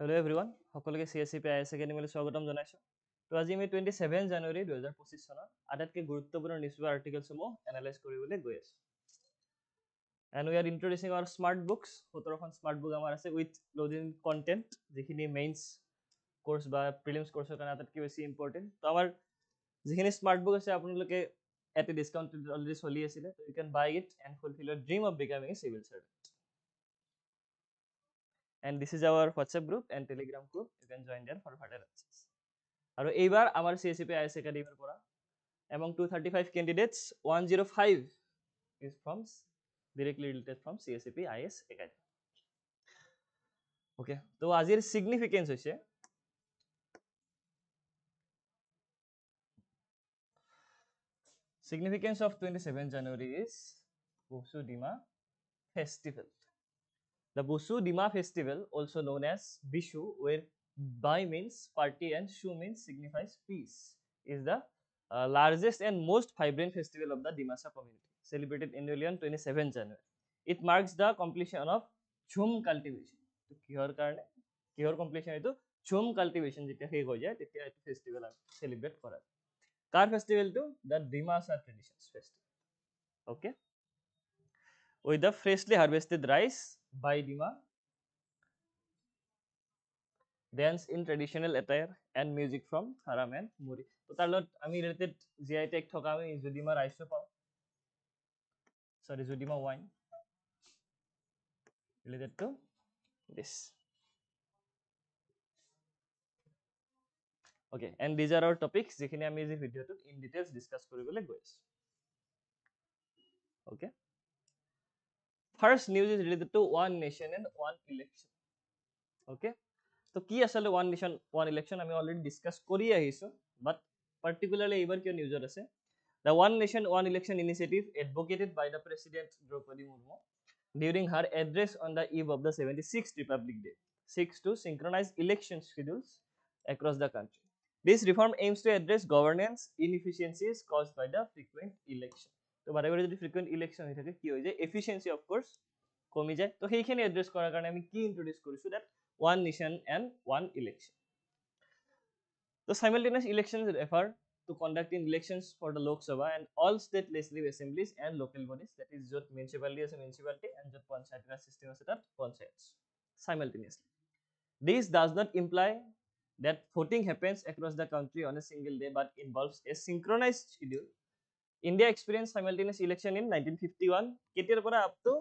Hello everyone, সকলোকে CSCP IS একাডেমীলৈ স্বাগতম জনাইছো। তো আজি আমি 27 জানুৱাৰী 2025 চনৰ আটাইতকৈ গুৰুত্বপূৰ্ণ নিউজ পেপাৰ আৰ্টিকেলসমূহ এনালাইজ কৰিবলৈ গৈ আছো। And we are introducing our smart books. 17খন স্মাৰ্ট বুক আমাৰ আছে উইথ লোডেড কন্টেন্ট, যিখিনি মেইনছ কোৰ্স বা প্ৰিলিমছ কোৰ্সৰ কাৰণে আটাইতকৈ বেছি ইম্পৰ্টেণ্ট। তো আমাৰ যিখিনি স্মাৰ্ট বুক আছে আপোনালোকে এট এ ডিসকাউন্ট অলৰেডি চলি আছিলে। So you can buy it and fulfill your dream of becoming a civil servant. And this is our WhatsApp group and Telegram group. You can join there for further access. আৰু এইবাৰ আমাৰ CSCP IS একাডেমীৰ পৰা among 235 candidates 105 is from directly related from CSCP IS Academy. Okay, তো আজিৰ significance হৈছে significance of 27 January is Bosu Dima Festival. The Bosu Dima Festival, also known as Bishu, where Bai means party and Shu means signifies peace, is the largest and most vibrant festival of the Dimasa community, celebrated annually on 27 January. It marks the completion of Chum cultivation. So, kihor completion itu Chum cultivation যেতিয়া শেষ হৈ যায় তেতিয়া এইটো festival celebrate কৰা যায়। কাৰ festival টো? The Dimasa Traditions Festival. Okay, with the freshly harvested rice by Dima, dance in traditional attire and music from Haram and Muri. So তাৰ লগত আমি ৰিলেটেড GI টেগ থকা আমি জুডিমা ৰাইছো পাওঁ, sorry Judima wine related to this. Okay, and these are our topics যিখিনি আমি এই ভিডিওটোত in details discuss কৰিবলৈ গৈ আছো। Okay, first news is related to one nation and one election. Okay, তো কি আসলে one nation one election আমি অলৰেডি ডিসকাস কৰি আহিছো, বাট পাৰ্টিকুলাৰলি এইবাৰ কিয় নিউজত আছে। The One Nation One Election initiative advocated by the President Draupadi Murmu during her address on the eve of the 76th Republic Day seeks to synchronize election schedules across the country. This reform aims to address governance inefficiencies caused by the frequent election. তো বাৰে বাৰে যদি frequent election হৈ থাকে কি হৈ যায়, efficiency of course কমি যায়। তো সেইখিনি এড্ৰেছ কৰাৰ কাৰণে আমি কি ইন্ট্ৰোডিউস কৰিছো, that one nation and one election. The simultaneous elections refer to conducting elections for the Lok Sabha and all state legislative assemblies and local bodies, that is jot municipality as a municipality and jot panchayat raj system as that panchayats simultaneously. This does not imply that voting happens across the country on a single day, but involves a synchronized schedule. India experienced simultaneous election in 1951 কেতিয়াৰ পৰা up to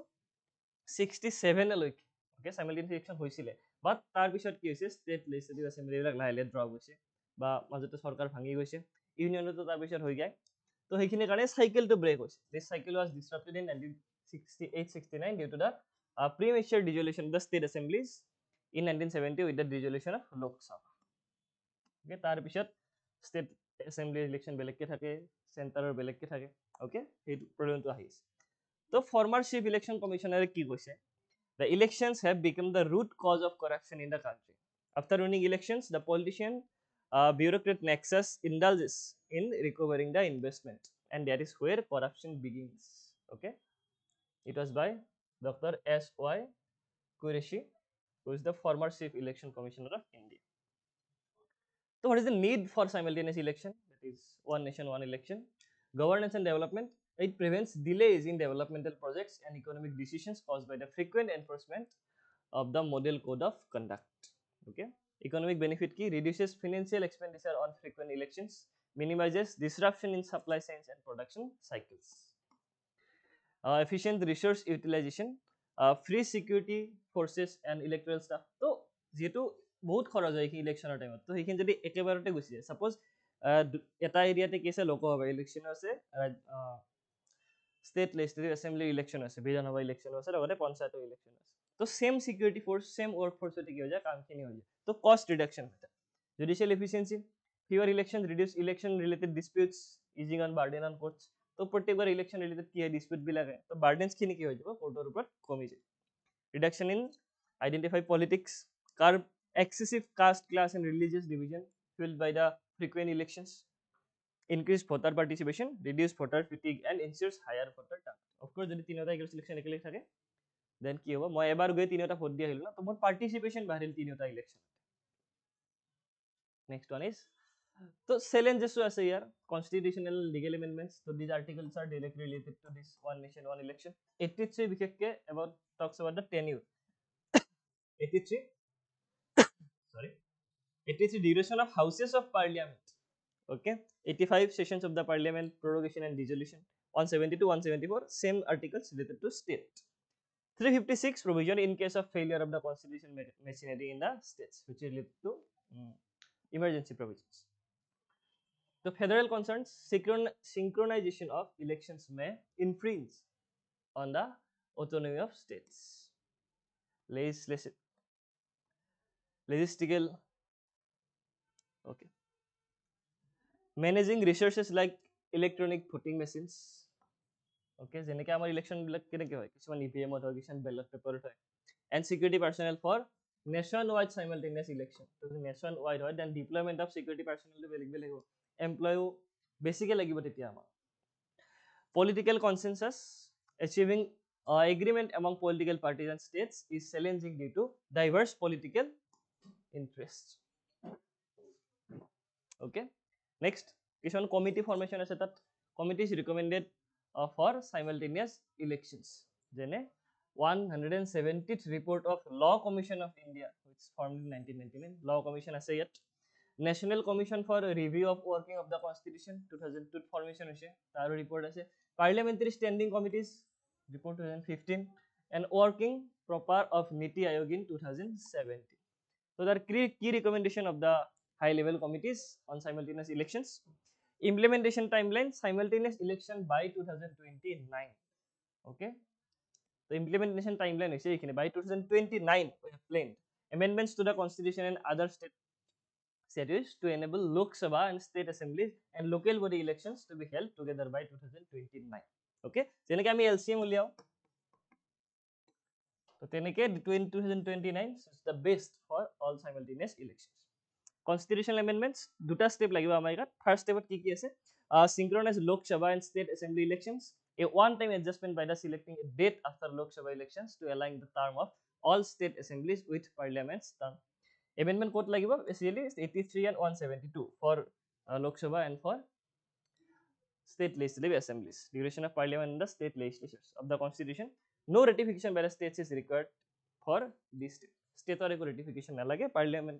67 লৈকে। Okay, simultaneous election হৈছিলে, but তাৰ পিছত কি হৈছে, state legislative assembly বিলাক লাহে লাহে ড্ৰপ হৈছে বা মাজতে চৰকাৰ ভাঙি গৈছে, ইউনিয়নতো তাৰ পিছত হৈ যায়। তো সেইখিনিৰ কাৰণে চাইকেলটো ব্ৰেক হৈছে। This cycle was disrupted in 1968-69 due to the premature dissolution of the state assemblies in 1970 with the dissolution of Lok Sabha. Okay, তাৰ পিছত state assembly election বেলেগকে থাকে, চেণ্টাৰৰ বেলেগকে থাকে। Okay, সেইটো প্ৰবলেমটো আহিছে। তো former chief election commissioner কি কৈছে, the elections have become the root cause of corruption in the country. After winning elections, the politician bureaucrat nexus indulges in recovering the investment, and that is where corruption begins. Okay, it was by Dr. S.Y. Qureshi, who is the former chief election commissioner of India. So what is the need for simultaneous election, that is one nation one election? Governance and development. It prevents delays in developmental projects and economic decisions caused by the frequent enforcement of the model code of conduct. Okay, economic benefit key reduces financial expenditure on frequent elections, minimizes disruption in supply chains and production cycles. Efficient resource utilization, free security forces and electoral staff. তো যেহেতু বহুত খৰচ হয় এই ইলেকশ্যনৰ টাইমত, তো সেইখিনি যদি একেবাৰতে গুচি যায়, সাপোজ এটা এৰিয়াতে কি আছে, লোকসভা ইলেকশ্যন আছে, state legislative assembly election আছে, বিধানসভা ইলেকশ্যন আছে, লগতে পঞ্চায়তৰ ইলেকশ্যন আছে। তো same security force same work ফোর্সতে কি হৈ যায়, কামখিনি হৈ যায়। তো কষ্ট রিডাকশন হয়, judicial efficiency, fewer elections reduce election related disputes, easing on burden on courts. তো প্ৰত্যেকবাৰ ইলেকশ্যন ৰিলেটেড কি হয়, ডিসপিউট বিলাকে, তো বাৰ্ডেনছ খিনি কি হৈ যাব, কোৰ্টৰ ওপৰত কমি যায়। Reduction in identify politics, curb excessive caste, class and religious division fueled by the frequent elections, increase voter participation, reduce voter fatigue and ensures higher voter turnout. Of course, যদি তিনিটা ইলেকশ্যন একেলগে থাকে দেন কি হ'ব মই এবাৰ গৈ তিনিটা ভোট দি আহিলো না তো মোৰ পাৰ্টিচিপেশ্যন বাঢ়িল তিনিটা ইলেকশ্যন নেক্সট ওৱান ইজ তো challenges আছে ইয়াৰ constitutional legal amendments so these articles are directly related to this one nation one election 83 বিশেষকে about talks about the tenure 83 sorry 83 duration of houses of parliament okay 85 sessions of the parliament prorogation and dissolution 170 to 174 same articles related to state 356 provision in case of failure of the constitution machinery in the states which is related to emergency provisions. The federal concerns synchronization of elections may infringe on the autonomy of states. Logistical, okay. Managing resources like electronic voting machines. Okay, যেনেকৈ আমাৰ ইলেকশ্যনবিলাক কেনেকৈ হয় কিছুমান EVM-ত হয় কিছুমান ballot পেপাৰত হয় and security personnel for nationwide simultaneous election. So nationwide হয় then deployment of security personnel to বেলেগ বেলেগ হ'ব employee বেছিকৈ লাগিব তেতিয়া আমাৰ political consensus achieving agreement among political parties and states is challenging due to diverse political interests. Okay, next কিছুমান committee formation আছে তাত committees recommended for simultaneous elections যেনে 170th report of Law Commission of India which formed in 1999 Law Commission আছে ইয়াত National Commission for Review of Working of the Constitution 2002 formation হৈছে তাৰো report আছে Parliamentary Standing Committees report 2015 and Working Proper of Niti Aayog in 2017 so there are key recommendation of the high level committees on simultaneous elections implementation timeline simultaneous election by 2029 okay the implementation timeline is by 2029 we have planned amendments to the constitution and other state statutes to enable Lok Sabha and state assemblies and local body elections to be held together by 2029 okay যেনেকৈ আমি LCM উলিয়াও তো তেনেকৈ 2029 is the best for all simultaneous elections constitutional amendments দুটা step লাগিব আমাৰ ইয়াত first step কি কি আছে synchronize Lok Sabha and state assembly elections a one-time adjustment by the selecting a date after Lok Sabha elections to align the term of all state assemblies with parliament's term. Amendment code lagibo basically 83 and 172 for Lok Sabha and for state legislative assemblies. Duration of parliament and the state legislatures of the constitution. No ratification by the states is required for this state. State or ratification nalage parliament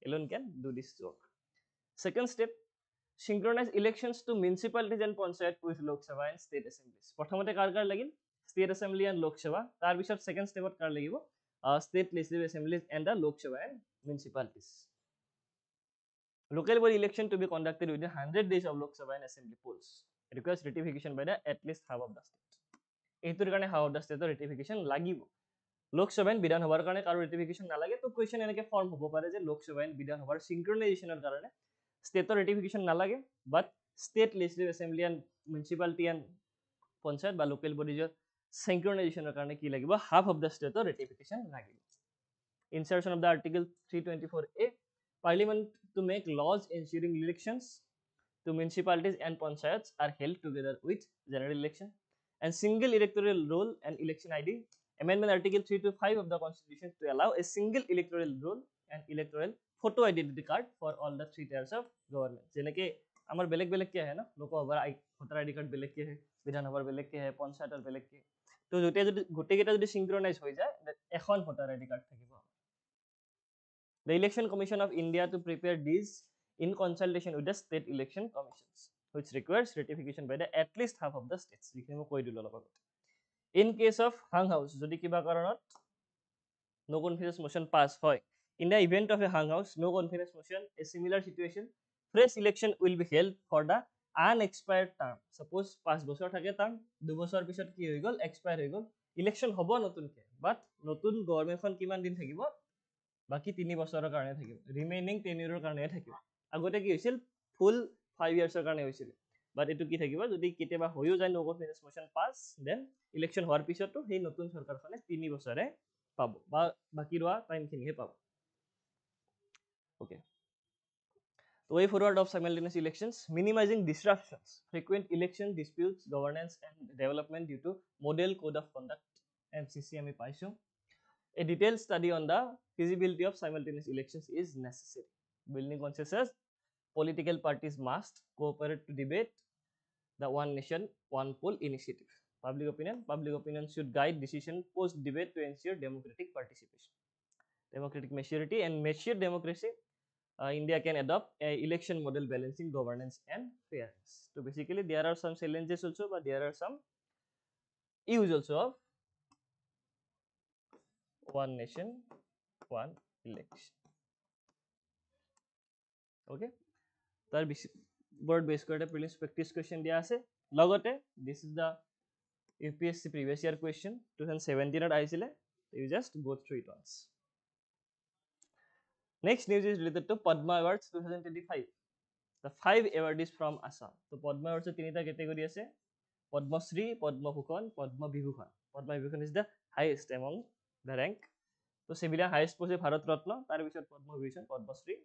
alone can do this work. Second step synchronize elections to municipalities and panchayat with Lok Sabha and state assemblies. Prothomote kar lagil state assembly and Lok Sabha tar bisor second step kar lagibo state legislative assemblies and the Lok Sabha and municipalities. Local body election to be conducted within 100 days of Lok Sabha and assembly polls. It requires ratification by the at least half of the state. এইটোৰ কাৰণে half of the state ratification লাগিব Lok Sabha and Vidhan Sabhar কাৰণে কাৰো ratification নালাগে তো question এনেকৈ form হ'ব পাৰে যে Lok Sabha and Vidhan Sabhar synchronization কাৰণে state ratification nalage but state legislative assembly and municipality and panchayat ba local bodies synchronization karone ki lagibo half of the state ratification lagibo insertion of the article 324a parliament to make laws ensuring elections to municipalities and panchayats are held together with general election and single electoral roll and election ID amendment article 3 to 5 of the constitution to allow a single electoral roll and electoral photo identity card for all the three tiers of government যেনেকৈ আমাৰ বেলেগ বেলেগ কি আহে না লোকসভাৰ voter ID card বেলেগ কি আহে বিধানসভাৰ বেলেগ কি আহে পঞ্চায়তৰ বেলেগ কি তো যেতিয়া যদি গোটেইকেইটা যদি সিংক্ৰনাইজ হৈ যায় এখন ভোটাৰ আইডি কাৰ্ড থাকিব The Election Commission of India to prepare these in consultation with the state election commissions which requires ratification by the at least half of the states যিখিনি মই কৈ দিলো অলপ আগতে in case of hung house যদি কিবা কাৰণত no confidence motion pass হয় in the event of a hung house no confidence motion a similar situation fresh election will be held for the unexpired term suppose 5 বছৰ থাকে term 2 বছৰ পিছত কি হৈ গল expire হৈ গল election হ'ব নতুনকে but নতুন গভৰ্ণমেণ্টখন কিমান দিন থাকিব বাকি 3 বছৰৰ কাৰণে থাকিব ৰিমেইনিং টেনিয়ৰৰ কাৰণে থাকিব আগতে কি হৈছিল ফুল 5 ইয়াৰ্ছৰ কাৰণে হৈছিল বাট এটো কি থাকিব যদি কেতিয়াবা হৈও যায় no confidence motion pass then election হোৱাৰ পিছতো সেই নতুন সৰকাৰখনে 3 বছৰে পাব বা বাকি ৰোৱা টাইমখিনিহে পাব okay way forward of simultaneous elections minimizing disruptions frequent election disputes governance and development due to model code of conduct MCC আমি পাইছো. A detailed study on the feasibility of simultaneous elections is necessary. Building consensus, political parties must cooperate to debate the one nation, one poll initiative. Public opinion should guide decision post debate to ensure democratic participation. Democratic maturity and mature democracy, India can adopt a election model balancing governance and fairness. So basically there are some challenges also, but there are some use also of one nation, one election. Okay, তাৰ board base কৰি prelims practice question দিয়া আছে লগতে this is the UPSC previous year question 2017 ত আহিছিলে, you just go through it once. Next news is related to Padma Awards 2025. The 5 awardees from Assam. So Padma Awards tinita category ase, Padma Shri, Padma Bhushan, Padma Vibhushan. Padma Vibhushan is the highest among the rank. So similar highest post Bharat Ratna, tar bisot Padma Vibhushan, Padma Shri,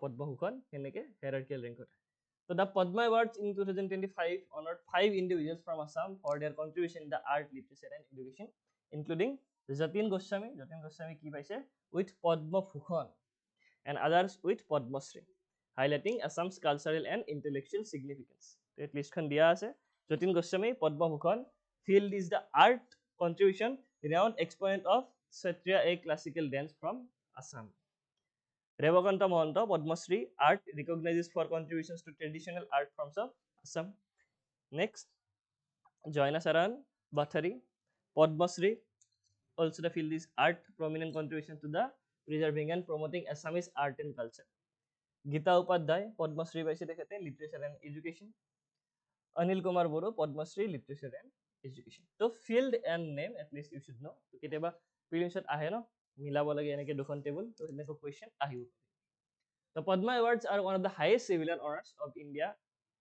Padma Bhushan heneke hierarchical rank. So the Padma Awards in 2025 honored 5 individuals from Assam for their contribution in the art, literature and education, including Jatin Goswami ki paise with Padma Bhushan and others with Padma Shri, highlighting Assam's cultural and intellectual significance. At least khan diya ase Jatin Goswami Padma Bhushan field is the art contribution, renowned exponent of Satriya, a classical dance from Assam. Revakanta Mohanta Padma Shri art recognizes for contributions to traditional art forms of Assam. Next, Joyna Saran Bathari Padma Shri, also the field is art, prominent contribution to the preserving and promoting Assamese art and culture. Gita Upadhyay Padma Shri paise tekhete literature and education. Anil Kumar Boro Padma Shri literature and education. So field and name at least you should know. So keteba prelims ahe no milabo lage eneke dukhon table, so eneko question ahibo. The Padma Awards are one of the highest civilian honors of India,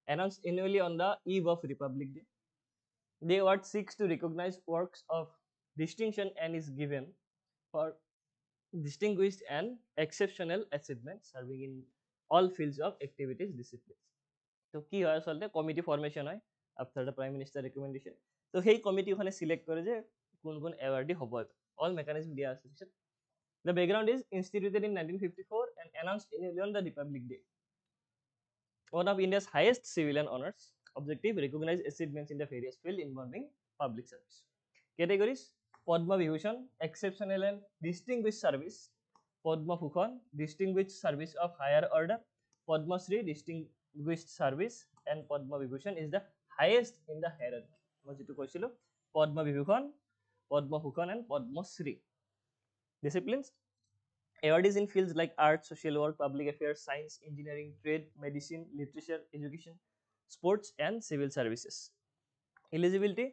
announced annually on the eve of Republic Day. The award seeks to recognize works of distinction and is given for distinguished and exceptional achievements serving in all fields of activities disciplines. So কি হয় আসলে committee formation হয় after the prime minister recommendation, তো সেই committee ওখানে select করে যে কোন কোন অ্যাওয়ার্ডি হব, অল মেকানিজম দিয়া আছে. The background is instituted in 1954 and announced annually on the Republic Day. One of India's highest civilian honors, objective recognize achievements in the various fields involving public service. Categories: Padma Vibhushan, exceptional and distinguished service; Padma Bhushan, distinguished service of higher order; Padma Shri, distinguished service; and Padma Vibhushan is the highest in the hierarchy. মই যেটো কৈছিলো Padma Vibhushan, Padma Bhushan and Padma Shri. Disciplines: awardees in fields like art, social work, public affairs, science, engineering, trade, medicine, literature, education, sports and civil services. Eligibility: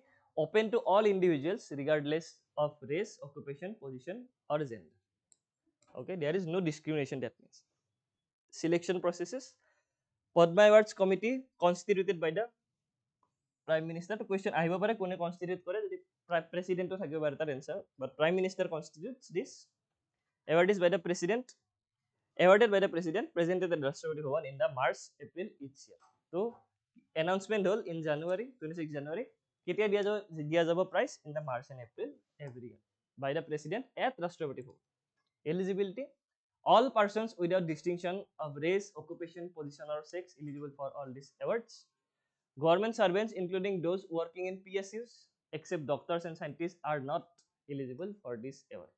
open to all individuals regardless of race, occupation, position or gender. Okay, there is no discrimination, that means. Selection processes: Padma Awards committee constituted by the prime minister. To question ahibo pare kone constitute kore, jodi president to thakibo pare tar answer, but prime minister constitutes this. Awarded by the president, presented at Rashtrapati Bhavan in the March April each year. So announcement hole in January, 26 January. Ketia dia jabo prize in the March and April every year by the president at Rashtrapati Bhavan. Eligibility: all persons without distinction of race, occupation, position or sex eligible for all these awards. Government servants including those working in PSUs except doctors and scientists are not eligible for this award.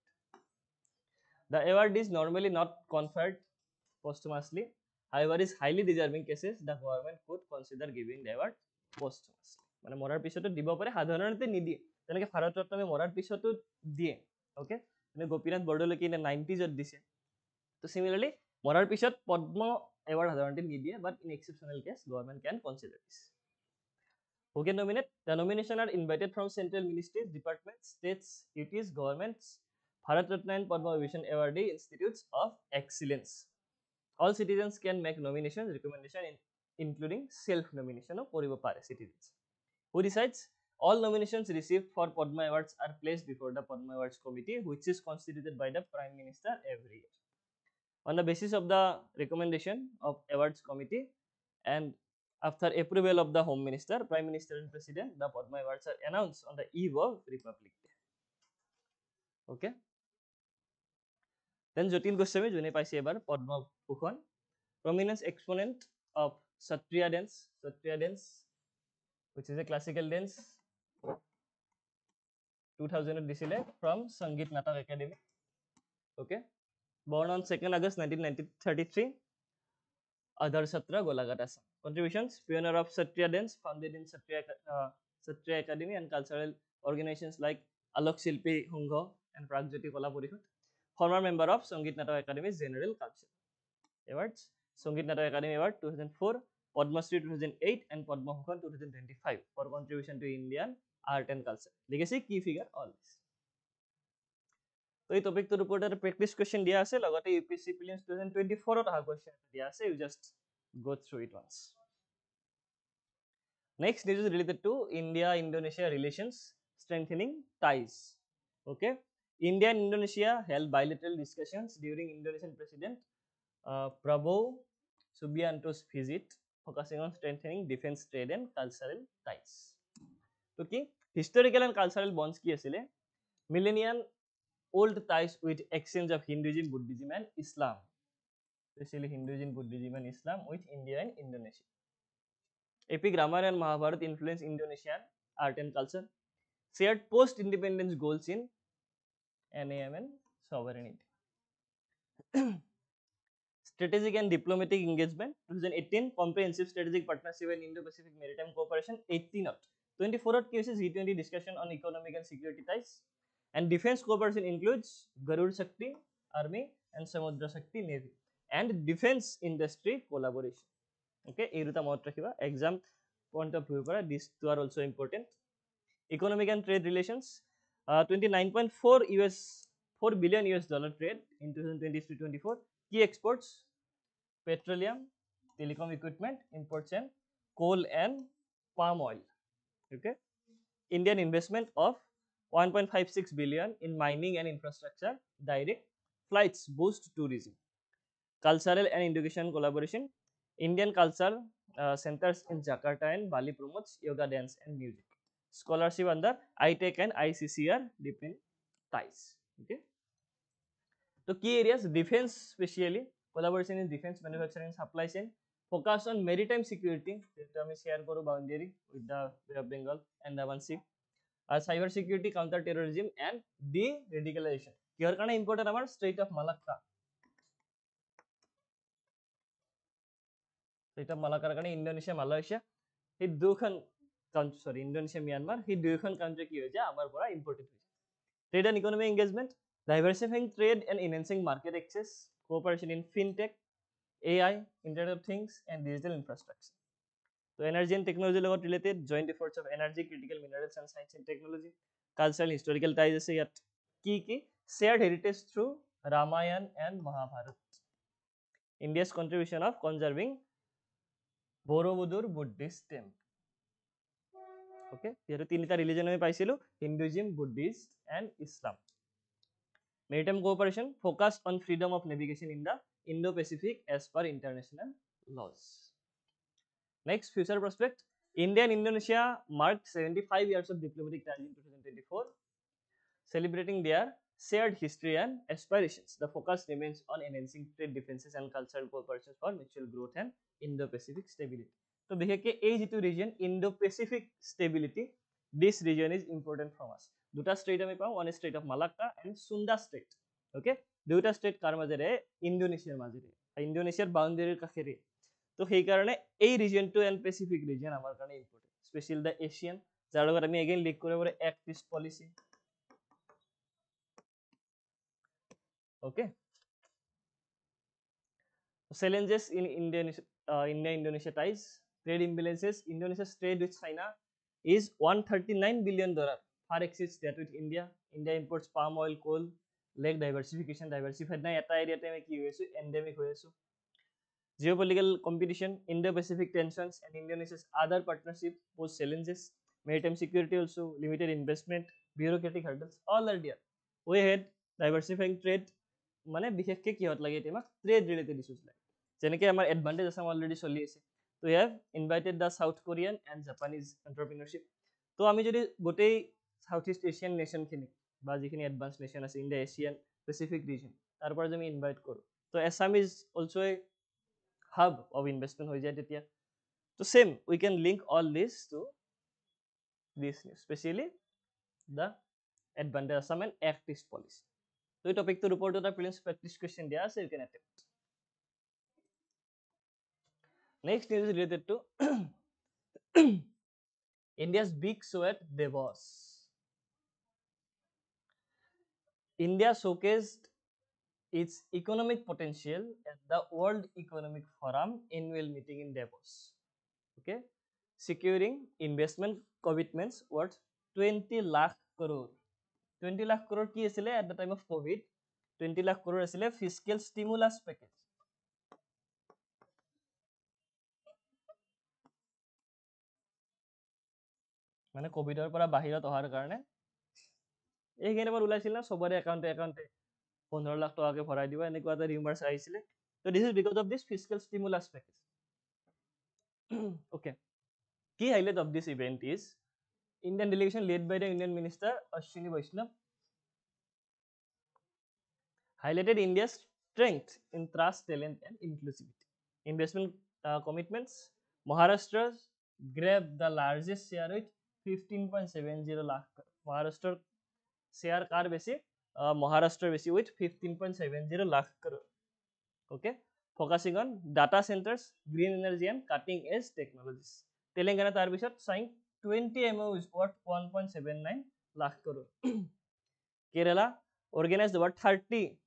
The award is normally not conferred posthumously. However, in highly deserving cases, the government could consider giving the award posthumously. মানে মরার পিছতো দিব পারে, সাধাৰণতে নিদিয়ে, যেনেকে ভাৰত ৰত্ন মৰাৰ পিছতো দিয়ে. ওকে, মানে গোপীনাথ বৰদলৈকে 90s দিছে. তো সিমিলাৰলি মৰাৰ পিছত পদ্ম এওয়াৰ্ড সাধাৰণতে নিদিয়ে, but in exceptional case government can consider this. Who can nominate? The nomination are invited from central ministries, departments, states, UTs, governments, Bharat Ratna and Padma Vibhushan awardee institutes of excellence. All citizens can make nominations, recommendation including self-nomination of Poribo Pare citizens. Who decides? All nominations received for Padma Awards are placed before the Padma Awards committee, which is constituted by the Prime Minister every year. On the basis of the recommendation of Awards committee and after approval of the Home Minister, Prime Minister and President, the Padma Awards are announced on the eve of Republic Day. Okay. Then Jatin Goswami, june paise ebar Padma Bhushan, prominent exponent of Satriya dance, which is a classical dance, 2000 disile from Sangeet Natak Academy. Okay. Born on 2nd August 1933, Adhar Satra, Golaghat, Assam. Contributions: pioneer of Satriya dance, founded in Satriya Academy and cultural organizations like Alok Shilpi Hungho and Pragjyoti Kala Porishod. Former member of Sangeet Natak Academy's General Council. Awards: Sangeet Natak Academy Award 2004, Padma Shri 2008, and Padma Bhushan 2025 for contribution to Indian art and culture. Legacy, key figure, all this. তো এই টপিকটোৰ ওপৰত এটা practice question দিয়া আছে, লগতে UPSC prelims 2024 অহা question দিয়া আছে, you just go through it once. Next news is related to India-Indonesia relations, strengthening ties. Okay, India and Indonesia held bilateral discussions during Indonesian President Prabowo Subianto's visit, focusing on strengthening defense, trade and cultural ties. Okay, historical and cultural bonds ki asile, millennial old ties with exchange of Hinduism, Buddhism and Islam, especially Hinduism, Buddhism and Islam with India and Indonesia. Epic Ramayana and Mahabharata influenced Indonesian art and culture. Shared post-independence goals in NAM and sovereignty. Strategic and diplomatic engagement 2018, comprehensive strategic partnership and Indo-Pacific maritime cooperation 18 out. 24 cases G20 discussion on economic and security ties. And defense cooperation includes Garud Shakti Army and Samudra Shakti Navy and defense industry collaboration. Okay, এই দুটা মনত ৰাখিবা, exam point of view পৰা these two are also important. Economic and trade relations, 29.4 billion US dollar trade in 2023-24. Key exports: petroleum, telecom equipment, imports and coal and palm oil. Okay, Indian investment of 1.56 billion in mining and infrastructure, direct flights boost tourism. Cultural and education collaboration, Indian culture centers in Jakarta and Bali promotes yoga, dance and music. Scholarship under ITEC and ICCR deepen ties. Okay, so key areas: defense, specially collaboration in defense, manufacturing, supply chain, focus on maritime security, we share boundary with the Bay of Bengal, Andaman Sea, cyber security, counter terrorism and de-radicalization. Here kana important amar Strait of Malacca. Strait of Malacca কাৰণে Indonesia, Malaysia এই দুখন country, সৰি Indonesia, Myanmar, এই দুইখন country কি হৈছে আমাৰ পৰা ইম্পৰ্টেড হৈছে. Trade and economic engagement, diversifying trade and enhancing market access, cooperation in fintech, AI, internet of things and digital infrastructure. তো এনাৰ্জি এণ্ড টেকনলজিৰ লগত related joint efforts of energy, critical minerals and science and technology. Cultural historical ties আছে ইয়াত, কি shared heritage through Ramayana and Mahabharata. India's contribution of conserving Borobudur Buddhist temple. Okay, here তিনিটা religion আমি পাইছিলো, Hinduism, Buddhist and Islam. Maritime cooperation focused on freedom of navigation in the Indo-Pacific as per international laws. Next, future prospect. India and Indonesia marked 75 years of diplomatic ties in 2024, celebrating their shared history and aspirations. The focus remains on enhancing trade, defenses and cultural cooperation for mutual growth and Indo-Pacific stability. So, বিশেষকৈ এই যিটো region Indo-Pacific stability, this region is important from us. দুটা straight আমি পাওঁ, one is Strait of Malacca and Sunda Strait. Okay, দুটা straight কাৰ মাজেৰে? ইণ্ডোনেছিয়াৰ মাজেৰে, ইণ্ডোনেছিয়াৰ বাউণ্ডেৰীৰ কাষেৰে. তো সেইকাৰণে এই ৰিজনটো এণ্ড পেচিফিক ৰিজন আমাৰ কাৰণে ইম্পৰ্টেণ্ট, স্পেচিয়েলি দ্য এছিয়ান, যাৰ লগত আমি এগেইন লিংক কৰিব পাৰোঁ act East policy. Okay, challenges in India-Indonesia ties, trade imbalances. Indonesia's trade with China is $139 billion, far exceeds that with India. India imports palm oil, coal, lack diversification, diversified নাই, এটা এৰিয়াতে আমি কি হৈ আছো, endemic হৈ আছো. Geopolitical competition, Indo-Pacific tensions and Indonesia's other partnership pose challenges. Maritime security also, limited investment, bureaucratic hurdles, all are there. We had diversifying trade, মানে বিশেষকৈ কিহত লাগে এতিয়া আমাক ট্ৰেড ৰিলেটেড ইছ্যুজ লাগে, যেনেকৈ আমাৰ এডভান্টেজ আছে অলৰেডি চলি আছে. তো we have invited the South Korean and Japanese entrepreneurship. তো আমি যদি গোটেই সাউথ ইষ্ট এছিয়ান নেশ্যনখিনিক বা যিখিনি এডভান্স নেশ্যন আছে in the Asian Pacific region তাৰ পৰা আমি ইনভাইট কৰোঁ তো Assam is also' a hub of investment হৈ যায় তেতিয়া তো same we can link all this to this news specially the advantage Assam and Act East policy তো এই টপিকটোৰ ওপৰতো এটা প্ৰিলিমছ প্ৰেক্টিছ কুৱেশ্যন দিয়া আছে you can attempt next news is related to India's big show at Davos. India showcased its economic potential at the World Economic Forum annual meeting in Davos. Okay, securing investment commitments worth 20 lakh crore. 20 lakh crore ki asile at the time of COVID. 20 lakh crore asile fiscal stimulus package. মানে কোভিডৰ পৰা বাহিৰত অহাৰ কাৰণে এইখিনি এবাৰ ওলাইছিল না সবৰে একাউণ্টে 15 লাখ টকাকে ভৰাই দিব এনেকুৱা এটা ৰিমাৰ্ছ আহিছিলে তো this is because of this physical stimulus package okay key highlight of this event is Indian delegation led by the Indian Minister Ashwini Vaishnav highlighted India's strength in trust, talent, and inclusivity. Investment commitments. Maharashtra grabbed the largest share with 15.70 lakh. Maharashtra share car basi Maharashtra basi with 15.70 lakh crore. Okay, focusing on data centers, green energy, and cutting edge technologies. Telangana tar bishat signed 20 MOUs worth 1.79 lakh crore. Kerala organized about 30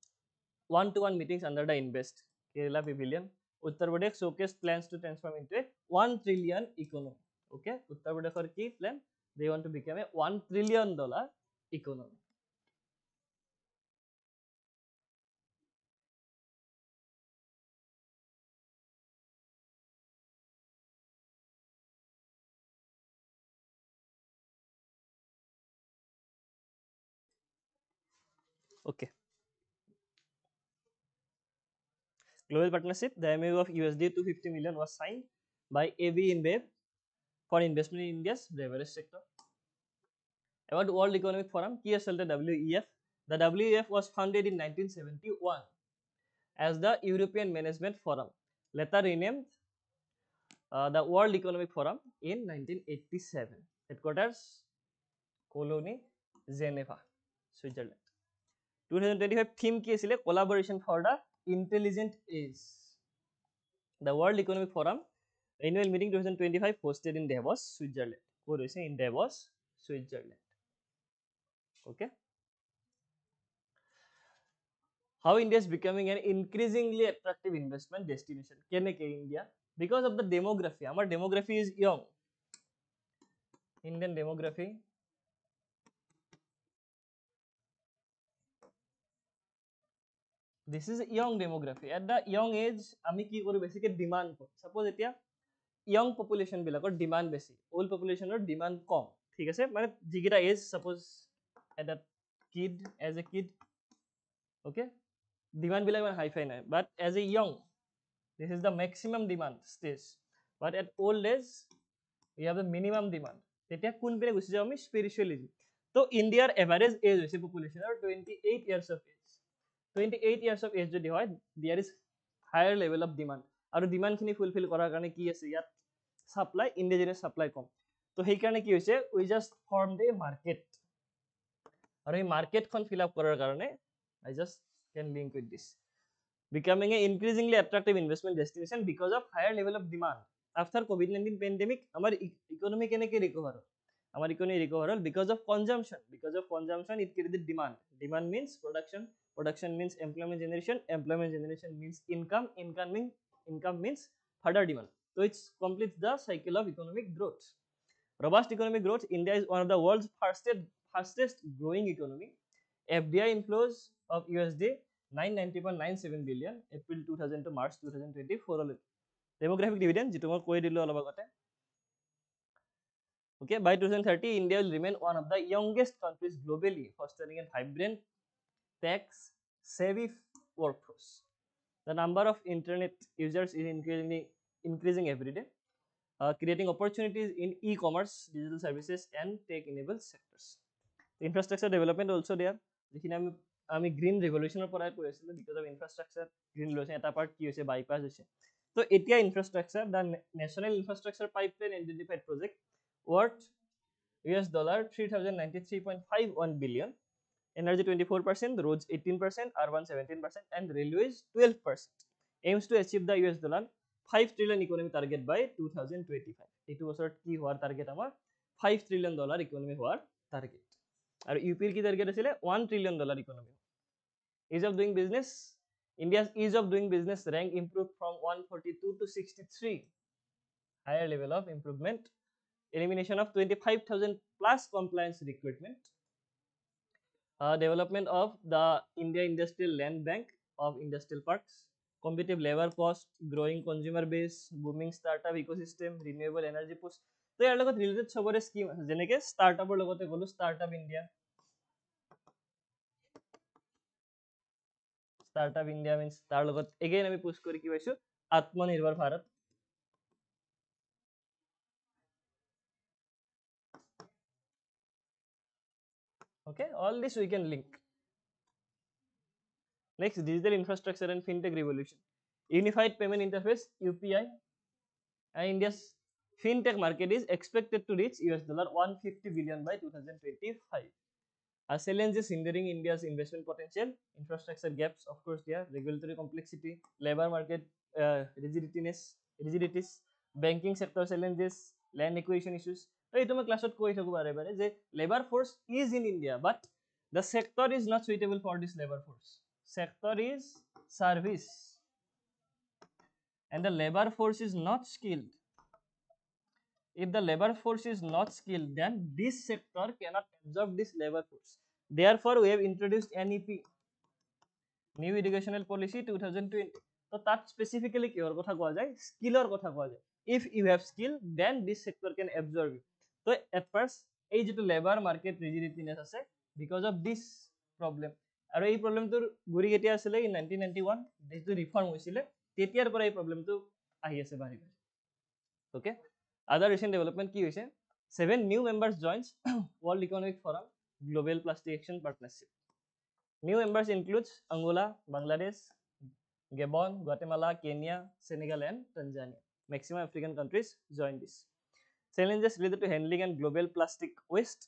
one-to-one meetings under the Invest Kerala Pavilion. Uttar Pradesh showcased plans to transform into a 1 trillion economy. Okay, Uttar Pradesh key plan, they want to become a $1 trillion economy. Okay. Global partnership, the MOU of USD 250 million was signed by AB InBev for investment in India's beverage sector. About World Economic Forum, key asset the WEF. The WEF was founded in 1971 as the European Management Forum, later renamed the World Economic Forum in 1987. Headquarters, Cologne, Geneva, Switzerland. 2025 theme ki asile collaboration for the intelligent age. The World Economic Forum annual meeting 2025 hosted in Davos, Switzerland. What do you say in Davos, Switzerland? Okay. How India is becoming an increasingly attractive investment destination. Keneke India? Because of the demography. Our demography is young. Indian demography. This is young demography. At the young age, আমি কি কৰো বেছিকে demand কৰো suppose এতিয়া young population বিলাকৰ demand বেছি old populationৰ demand কম ঠিক আছে মানে যিকেইটা age suppose at a kid as a kid okay demand বিলাক ইমান হাই ফাই নাই but as a young this is the maximum demand stage but at old age we have the minimum demand তেতিয়া কোন পিনে গুচি যাওঁ আমি spiritualism তো ইণ্ডিয়াৰ এভাৰেজ এজ হৈছে পপুলেশ্যনৰ 28 years of age 28 years of age যদি হয় there is higher level of demand আৰু ডিমান্ড খিনি ফুলফিল কৰাৰ কাৰণে কি আছে ইয়াত সাপ্লাই ইন্ডিজিনাস সাপ্লাই কম তো সেই কাৰণে কি হৈছে উই জাস্ট ফৰ্ম দে মাৰ্কেট আৰু এই মাৰ্কেটখন ফিল আপ কৰাৰ কাৰণে I just can link with this becoming an increasingly attractive investment destination because of higher level of demand after COVID-19 pandemic our economy keneke recover our economy recover because of consumption it created demand means production means employment generation means income means further demand so it completes the cycle of economic growth robust economic growth India is one of the world's fastest growing economy FDI inflows of USD 990.97 billion April 2000 to March 2024 demographic dividend jitu moi koi dilu olob agote okay by 2030 India will remain one of the youngest countries globally fostering a vibrant tax savvy workforce the number of internet users is increasing every day creating opportunities in e-commerce digital services and tech enabled sectors Infrastructure development also there. যিখিনি আমি green ৰিভলিউচনৰ পৰাই কৈ আছিলোঁ, because of infrastructure green revolution এটা part কি হৈছে, bypass হৈছে। তো এতিয়া infrastructure, the national infrastructure pipeline identified project worth $393.51 billion, energy 24%, roads 18%, urban 17%, and railways 12%, aims to achieve the $5 trillion economy target by 2025. এইটো বছৰত কি হোৱাৰ টাৰ্গেট আমাৰ? $5 trillion ইকনমি হোৱাৰ টাৰ্গেট। আৰু ইউপিৰ কি টাৰ্গেট আছিলে? $1 trillion economy. Ease of doing business, India's ease of doing business rank improved from 142 to 63, higher level of improvement. Elimination of 25,000 plus compliance recruitment. Development of the India Industrial Land Bank of industrial parks. Competitive labor cost, growing consumer base, booming startup ecosystem, renewable energy push. তো ইয়াৰ লগত related সবৰে scheme আছে, যেনেকৈ ষ্টাৰ্টআপৰ লগতে গ'লো startup India. Startup India means তাৰ লগত এগেইন আমি পুশ কৰি কি পাইছোঁ? আত্মনিৰ্ভৰ Bharat. Okay, all this we can link. Next, digital infrastructure and fintech revolution. Unified payment interface UPI, and India's fintech market is expected to reach $150 billion by 2025. Challenges hindering India's investment potential, infrastructure gaps, of course, there, regulatory complexity, labor market rigidities, banking sector challenges, land acquisition issues. এইটো মই ক্লাছত কৈ থাকোঁ বাৰে বাৰে যে labor force is in India, but the sector is not suitable for this labor force. Sector is service, and the labor force is not skilled. If the labor force is not skilled, then this sector cannot absorb this labor force. Therefore, we have introduced NEP, New Educational Policy 2020. So that specifically কিহৰ কথা কোৱা যায়? স্কিলৰ কথা কোৱা যায়। If you have skill, then this sector can absorb you. So at first, এই যিটো labor market rigidity আছে, because of this problem. আৰু এই প্ৰব্লেমটোৰ গুৰি কেতিয়া আছিলে? in 1991 যিটো ৰিফৰ্ম হৈছিলে, তেতিয়াৰ পৰা এই প্ৰব্লেমটো আহি আছে বাঢ়ি বাঢ়ি। Okay, other recent development কি হৈছে? 7 new members joins World Economic Forum Global Plastic Action Partnership. New members includes Angola, Bangladesh, Gabon, Guatemala, Kenya, Senegal, and Tanzania. Maximum African countries join this. Challenges related to handling and global plastic waste.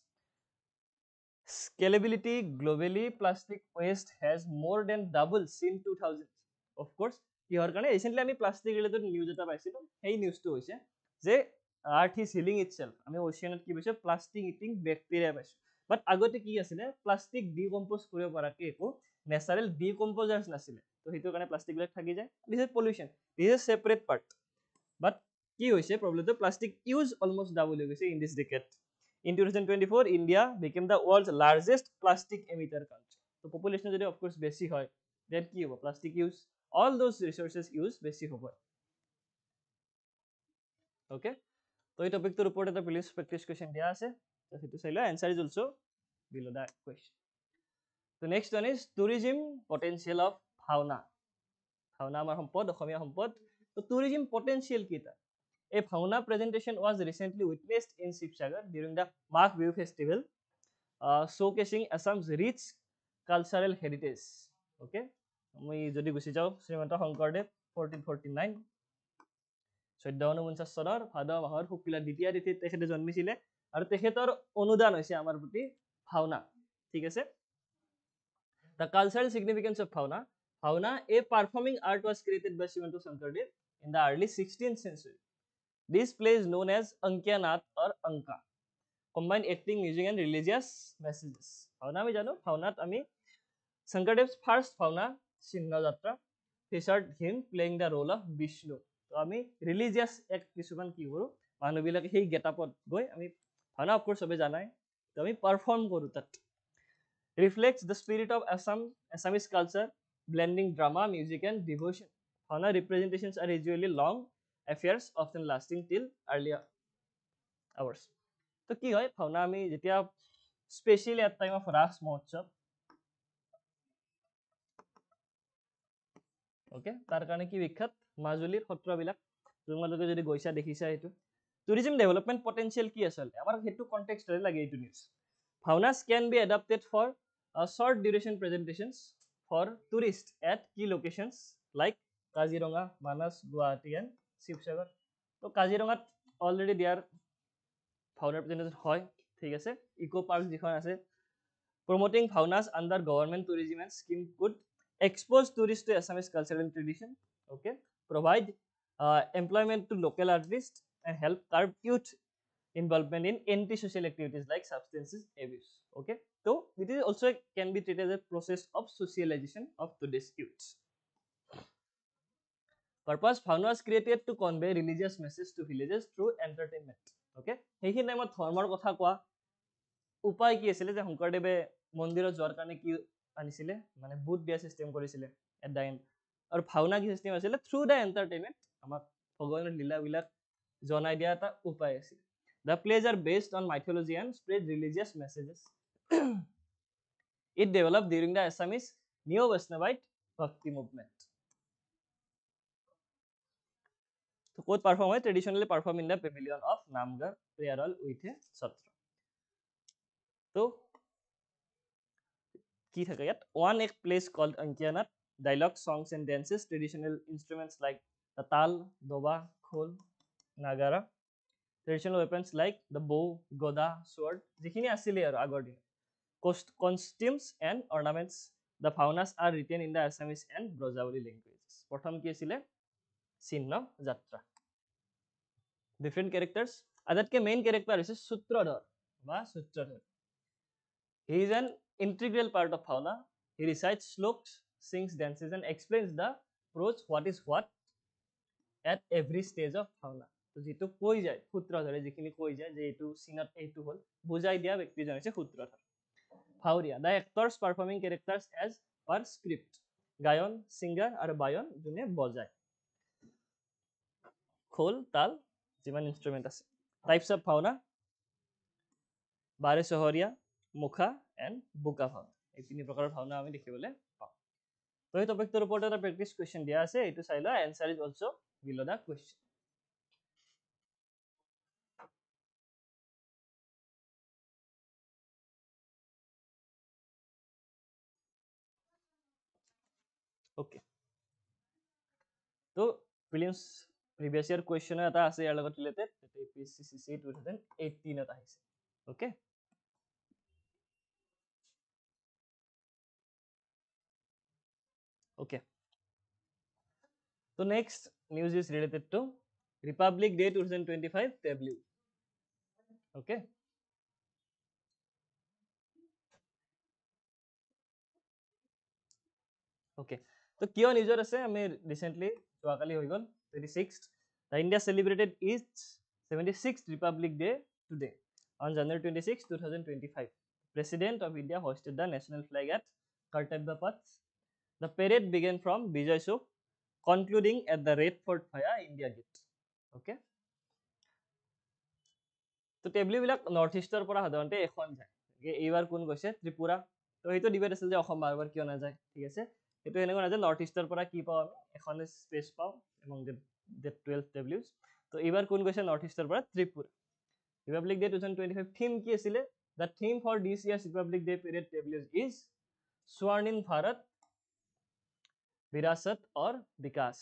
Scalability globally, plastic waste has more than doubled since 2000. Of course, কিহৰ কাৰণে? Recently আমি plastic related news এটা পাইছিলোঁ। সেই নিউজটো হৈছে যে আৰ্থ is healing ইটছেল্ফ। আমি অচিয়ানত কি পাইছোঁ? প্লাষ্টিক ইটিং বেক্টেৰিয়া পাইছোঁ। বাট আগতে কি আছিলে? প্লাষ্টিক ডিকম্প'জ কৰিব পৰাকৈ একো নেচাৰেল ডিকম্প'জাৰ্ছ নাছিলে। তো সেইটোৰ কাৰণে প্লাষ্টিকবিলাক থাকি যায়। This is pollution, this is separate part. But কি হৈছে প্ৰব্লেমটো? প্লাষ্টিক ইউজ অলমষ্ট ডাবল হৈ গৈছে in this decade. In 2024, India became the world's largest plastic emitter country. So population যদি of course বেছি হয়, then কি হ'ব? Plastic use, all those resources use বেছি হ'ব। Okay, তো এই টপিকটোৰ ওপৰত এটা প্ৰিলিমছ প্ৰেক্টিছ কুৱেশ্যন দিয়া আছে, তো সেইটো চাই লোৱা। Answer is also' below that question. The next one is tourism potential of ভাওনা। ভাওনা আমাৰ সম্পদ, অসমীয়া সম্পদ। তো tourism potential কেইটা? A Bhauna presentation was recently witnessed in Shivsagar during the Magh Bihu Festival, showcasing Assam's rich cultural heritage. Okay, আমি যদি গুচি যাওঁ শ্ৰীমন্ত শংকৰদেৱ 1449, 1449 চনৰ ভাদ মাহৰ শুক্লা দ্বিতীয়া তিথিত তেখেতে জন্মিছিলে, আৰু তেখেতৰ অনুদান হৈছে আমাৰ প্ৰতি ভাওনা। ঠিক আছে, the cultural significance of Bhauna. Bhauna, a performing art, was created by Srimanta Shankardev in the early 16th century. This play is known as Ankya Nath or Anka, combine acting, music, and religious messages. Bhauna আমি জানো, ভাওনাত আমি Shankardev's first Bhauna, Sinha Jatra, featured him playing the role of Vishnu. তো আমি religious act কিছুমান কি কৰোঁ, মানুহবিলাকে সেই গেটআপত গৈ আমি ভাওনা অফ কোৰ্ছ চবে জানাই, তো আমি পাৰফৰ্ম কৰোঁ তাত। Reflects the spirit of Assamese culture, blending drama, music, and devotion. Bhauna representations are usually long affairs, often lasting till early hours. তো কি হয়? ভাওনা আমি যেতিয়া specially at time of Raas Mahotsav, okay, তাৰ কাৰণে কি বিখ্যাত? মাজুলীৰ সত্ৰবিলাক, তোমালোকে যদি গৈছা দেখিছা সেইটো। টুৰিজম ডেভেলপমেণ্ট পটেঞ্চিয়েল কি আচলতে? আমাৰ সেইটো কণ্টেক্সটৰে লাগে এইটো news. Bhavnas can be adapted for short duration presentations for tourists at key locations like Kaziranga, Manas, Guwahati and Shivsagar. So Kaziranga already there ভাওনাৰ প্ৰেজেণ্টেশ্যন হয় ঠিক আছে ইকো পাৰ্ক যিখন আছে promoting bhavnas under government tourism and scheme could expose tourists to Assamese culture and tradition, okay, provide employment to local artists and help curb youth involvement in anti-social activities like substances abuse, okay. So it is also can be treated as a process of socialization of today's youths. Purpose bhavna was created to convey religious message to villages through entertainment, okay. সেইখিনি টাইমত ধৰ্মৰ কথা কোৱা উপায় কি আছিল যে শংকৰদেৱে মন্দিৰত যোৱাৰ কাৰণে কি আনিছিলে মানে বুট দিয়া সিস্টেম কৰিছিলে এট দা এণ্ড আৰু ভাওনা কি সিস্টেম আছিলে থ্ৰু দা এণ্টাৰটেইনমেণ্ট আমাক ভগৱানৰ লীলাবিলাক জনাই দিয়া এটা উপায় আছিল the plays are based on mythology and spread religious messages it develop during the Assamese new Vaishnavite bhakti movement ক'ত পাৰফৰ্ম হয় traditionally perform in the pavilion of নামগড় প্ৰেয়াৰল উইথ এ সত্ৰ তো কি থাকে ইয়াত one act place called Ankianat, dialogue, songs and dances, traditional instruments like the tal, doba, khol, nagara, traditional weapons like the bow, goda, sword, যিখিনি আছিলে আৰু আগৰ দিন costumes and ornaments. The bhavnas are written in the Assamese and Brajavali languages. প্ৰথম কি আছিলে চিহ্ন যাত্ৰা different characters আটাইতকৈ মেইন কেৰেক্টাৰ হৈছে সূত্ৰধৰ বা সূত্ৰধৰ he is an integral part of bhavna. He recites sloks, sings, dances and explains the prose what is what at every stage of bhavna. তো যেটো কৈ যায় সূত্ৰধৰে যিখিনি কৈ যায় যে এইটো সিনত এইটো হল বুজাই দিয়া ব্যক্তিজন হৈছে সূত্ৰধৰ ভাউৰিয়া the actors performing characters as per script গায়ন সিঙ্গাৰ আৰু বায়ন যোনে বজায় খোল তাল যিমান ইনস্ট্ৰুমেন্ট আছে টাইপস অফ ভাওনা বাৰে চহৰীয়া মুখা এণ্ড বোকা ভাওনা এই তিনি প্ৰকাৰৰ ভাওনা আমি দেখিবলৈ পাওঁ তো এই টপিকটোৰ ওপৰত এটা প্ৰেক্টিছ কুৱেশ্যন দিয়া আছে এইটো চাই লোৱা এনসাৰ ইজ অলসো বিলো দা কুৱেশ্যন ওকে তো প্ৰিলিমছ প্ৰিভিয়াছ ইয়াৰ কুৱেশ্যন এটা আছে ইয়াৰ লগত ৰিলেটেড এপিএছচিসি 2018 ত আহিছে okay Okay. So next news is related to Republic Day 2025 tableau. Okay. Okay. So কিয় নিউজৰ আছে আমি ৰিসেন্টলি যোৱাকালি হৈ গল 26th the India celebrated its 76th Republic Day today on January 26, 2025. President of India hoisted the national flag at Kartavya Path. The parade began from Vijay Chowk, concluding at the Red Fort via India Gate. Okay. তো টেবলিবিলাক north ইষ্টৰ পৰা সাধাৰণতে এখন যায় এইবাৰ কোন গৈছে ত্ৰিপুৰা তো সেইটো ডিবেট আছিল যে অসম বাৰবাৰ কিয় নাযায় ঠিক আছে সেইটো এনেকুৱা নাযায় নৰ্থ ইষ্টৰ পৰা কি পাওঁ আমি এখন স্পেচ পাওঁ এমং দ্য 12 টেবলিউজ তো এইবাৰ কোন গৈছে নৰ্থ ইষ্টৰ পৰা ত্ৰিপুৰা ৰিপাব্লিক ডে 2025 থিম কি আছিলে the theme for this year's Republic Day parade tableaux is স্বৰ্ণিম ভাৰত বিৰাসত और विकास.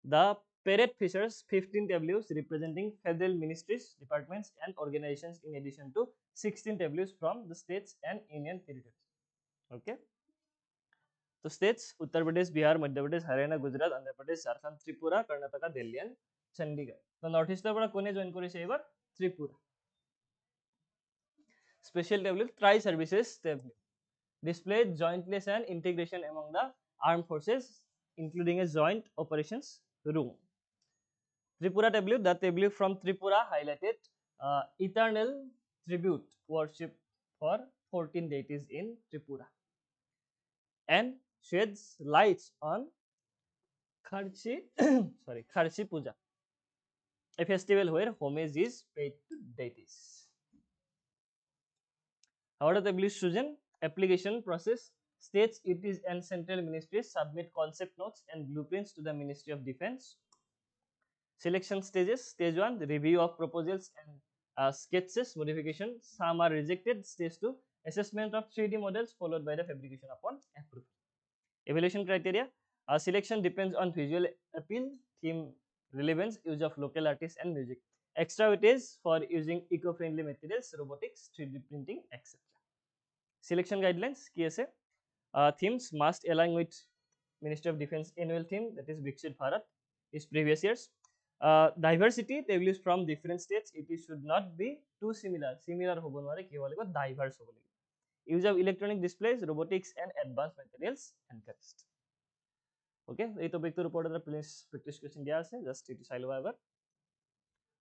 The parade features 15 tableaus representing federal ministries, departments and organizations in addition to 16 tableaus from the states and union territories. Okay. So states Uttar Pradesh, Bihar, Madhya Pradesh, Haryana, Gujarat, Andhra Pradesh, Jharkhand, Tripura, Karnataka, Delhi and Chandigarh. So North East পৰা কোনে join কৰিছে এবাৰ Tripura. Special tableau tri-services tableau displayed jointness and integration among the armed forces including a joint operations room. Tripura tableau, the tableau from Tripura highlighted eternal tribute worship for 14 deities in Tripura and sheds lights on Kharchi Puja, a festival where homage is paid to deities. How are the tableaus chosen? Application process. States, UTs and central ministries submit concept notes and blueprints to the Ministry of Defense. Selection stages. Stage 1, the review of proposals and sketches modification, some are rejected. Stage 2, assessment of 3D models followed by the fabrication upon approval. Evaluation criteria, selection depends on visual appeal, theme relevance, use of local artists and music, extra weightage for using eco-friendly materials, robotics, 3D printing, etc. Selection guidelines ki ase, themes must align with Ministry of Defense annual theme, that is Viksit Bharat, is previous years. Diversity, they will use from different states. It should not be too similar hobo nware, ki hobo lagibo diverse hobo lagibo. Use of electronic displays, robotics and advanced materials encouraged. Okay, এই টপিকটোৰ ওপৰত এটা practice question দিয়া আছে, just এইটো চাই ল'বা এবাৰ।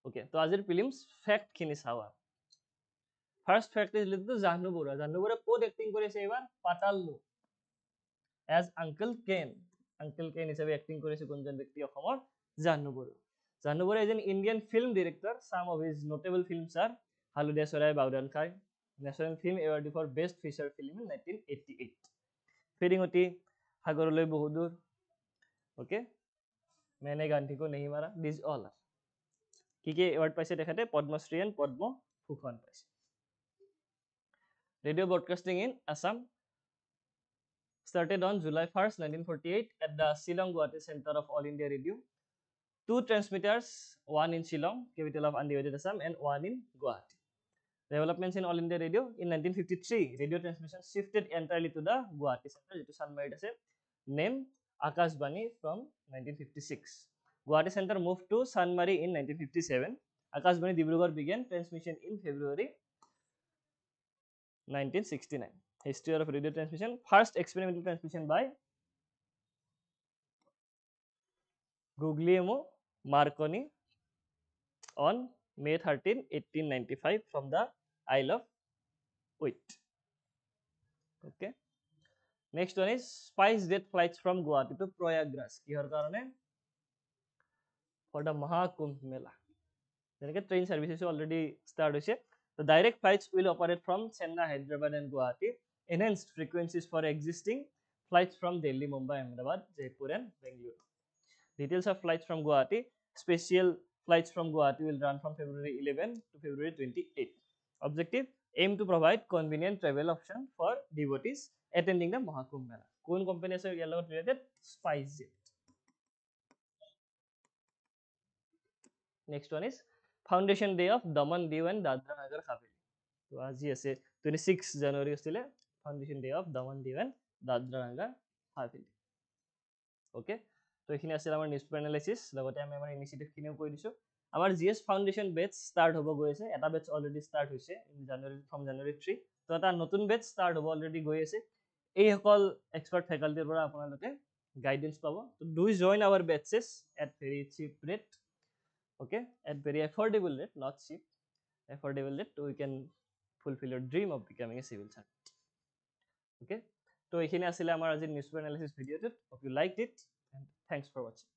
Okay, তো আজিৰ প্ৰিলিমছ ফেক্টখিনি চাওঁ। First fact is related to Jahnu Barua. Jahnu Barua ক'ত এক্টিং কৰিছে এইবাৰ? পাতালু as uncle Ken. Uncle Ken হিচাপে এক্টিং কৰিছে কোনজন ব্যক্তি? অসমৰ Jahnu Barua. Jahnu Barua is an Indian film director. Some of his notable films are Halodhia Choraye, Baodhan Khai, national film award for best feature film in 1988, Firingoti, Xagoroloi Bahudur, okay, मैंने गांधी को नहीं मारा, दिस ऑल आर। কি কি এৱাৰ্ড পাইছে তেখেতে? পদ্মশ্ৰী এণ্ড পদ্মভূষণ পাইছে। Radio' broadcasting in Assam started on July 1st, 1948 at the Shillong Guwahati Center of All India Radio. 2 transmitters, one in Shillong, capital of undivided Assam, and one in Guwahati. Developments in All India Radio. In 1953, radio transmission shifted entirely to the Guwahati Center, which is Sanmarid ase, named Akashbani from 1956. Guwahati Center moved to Sanmari in 1957. Akashbani Dibrugarh began transmission in February 1969. History of radio transmission. First experimental transmission by Guglielmo Marconi on May 13, 1895 from the Isle of Wight. Okay. Next one is Spice Jet flights from Guwahati to Prayagraj. Kihor karone? For the Mahakumbh Mela. Then train services already start hoise. The direct flights will operate from Chennai, Hyderabad and Guwahati. Enhanced frequencies for existing flights from Delhi, Mumbai, Ahmedabad, Jaipur and Bengaluru. Details of flights from Guwahati. Special flights from Guwahati will run from February 11 to February 28. Objective, aim to provide convenient travel option for devotees attending the Mahakumbh Mela. Kon company ase ইয়াৰ লগত related? SpiceJet. Next one is Foundation Day of Daman Diu and Dadra Nagar Haveli. So আজি আছে 26 January আছিলে Foundation Day of Daman Diu and Dadra Nagar Haveli. Okay, তো এইখিনি আছিল আমাৰ news paper analysis, লগতে আমি আমাৰ ইনিশিয়েটিভ খিনিও কৈ দিছো। আমাৰ জিএস ফাউন্ডেশন বেচ স্টাৰ্ট হ'ব গৈ আছে, এটা বেচ অলৰেডি স্টাৰ্ট হৈছে জানুৱাৰী ফ্ৰম জানুৱাৰী 3, তো এটা নতুন বেচ স্টাৰ্ট হ'ব অলৰেডি গৈ আছে। এই সকল এক্সপাৰ্ট ফ্যাকাল্টিৰ পৰা আপোনালোকে গাইডেন্স পাব। To do join our batches at very cheap rate, okay, at very affordable rate, not cheap, affordable rate, so you can fulfill your dream of becoming a civil servant. Okay, so এইখিনি আছিল আমাৰ আজি news paper analysis ভিডিওটো। Hope you liked it and thanks for watching.